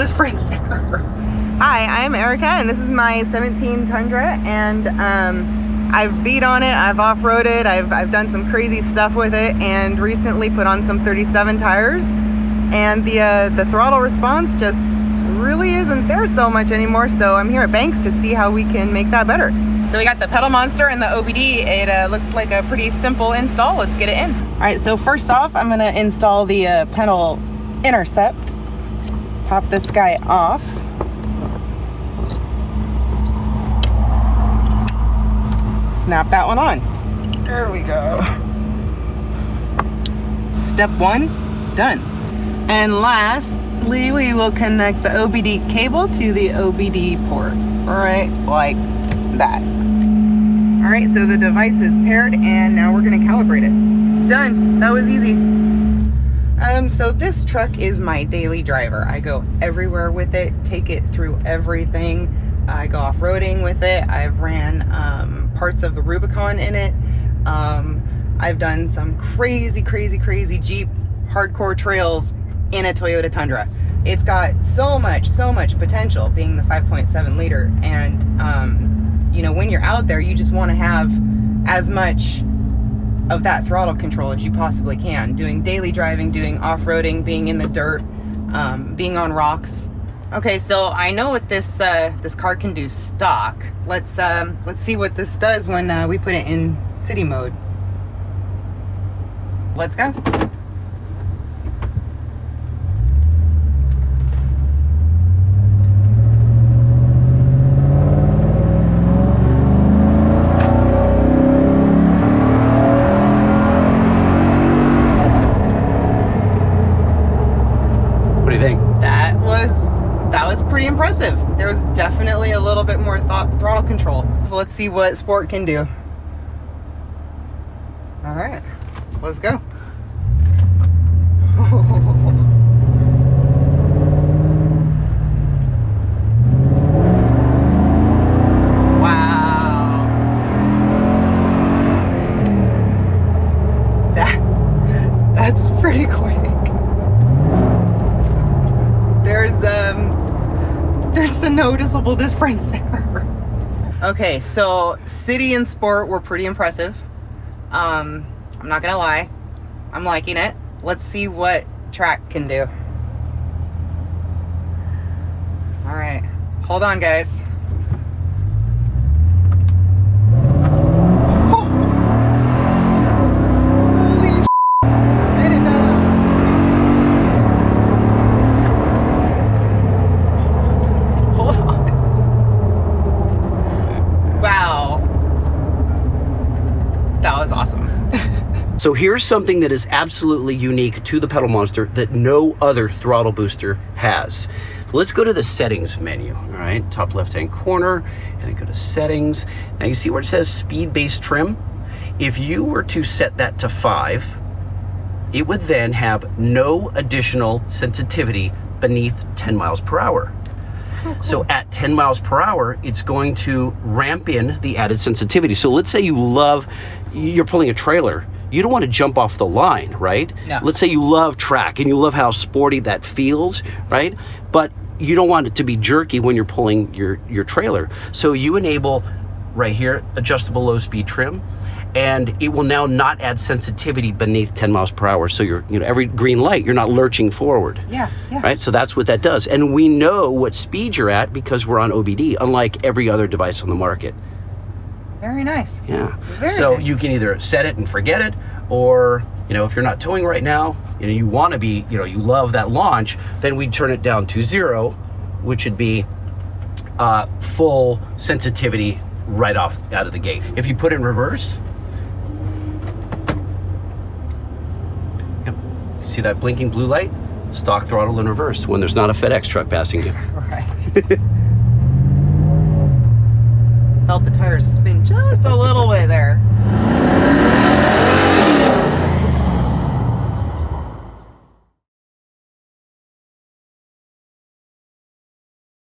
difference there. Hi, I'm Erica, and this is my 17 Tundra, and I've beat on it, I've off-roaded, I've done some crazy stuff with it, and recently put on some 37 tires, and the throttle response just really isn't there so much anymore, so I'm here at Banks to see how we can make that better. So we got the PedalMonster and the OBD. It looks like a pretty simple install. Let's get it in. All right, so first off, I'm gonna install the pedal intercept. Pop this guy off. Snap that one on. There we go. Step one, done. And lastly, we will connect the OBD cable to the OBD port, right like that. All right, so the device is paired, and now we're gonna calibrate it. Done, that was easy. So this truck is my daily driver. I go everywhere with it, take it through everything. I go off-roading with it. I've ran parts of the Rubicon in it. I've done some crazy Jeep hardcore trails in a Toyota Tundra. It's got so much potential, being the 5.7 liter, and you know, when you're out there, you just want to have as much of that throttle control as you possibly can. Doing daily driving, doing off-roading, being in the dirt, being on rocks. Okay, so I know what this car can do stock. Let's see what this does when we put it in city mode. Let's go. What do you think? That was pretty impressive. There was definitely a little bit more throttle control. Let's see what Sport can do. All right, let's go. Wow. That's pretty quick. There's a noticeable difference there. Okay, so City and Sport were pretty impressive. I'm not gonna lie, I'm liking it. Let's see what Track can do. All right, hold on, guys. So here's something that is absolutely unique to the PedalMonster that no other throttle booster has. So let's go to the settings menu, all right? Top left-hand corner, and then go to settings. Now you see where it says speed-based trim? If you were to set that to 5, it would then have no additional sensitivity beneath 10 miles per hour. Oh, cool. So at 10 miles per hour, it's going to ramp in the added sensitivity. So let's say you're pulling a trailer. You don't want to jump off the line, right? No. Let's say you love track and you love how sporty that feels, right? But you don't want it to be jerky when you're pulling your trailer. So you enable right here, adjustable low speed trim, and it will now not add sensitivity beneath 10 miles per hour. So every green light, you're not lurching forward. Yeah. Right? So that's what that does. And we know what speed you're at because we're on OBD, unlike every other device on the market. Very nice. Yeah. So nice. You can either set it and forget it, or if you're not towing right now, you want to be, you love that launch, then we turn it down to 0, which would be full sensitivity right off out of the gate. If you put it in reverse, yep, see that blinking blue light? Stock throttle in reverse when there's not a FedEx truck passing you. Right. Felt the tires spin just a little bit there.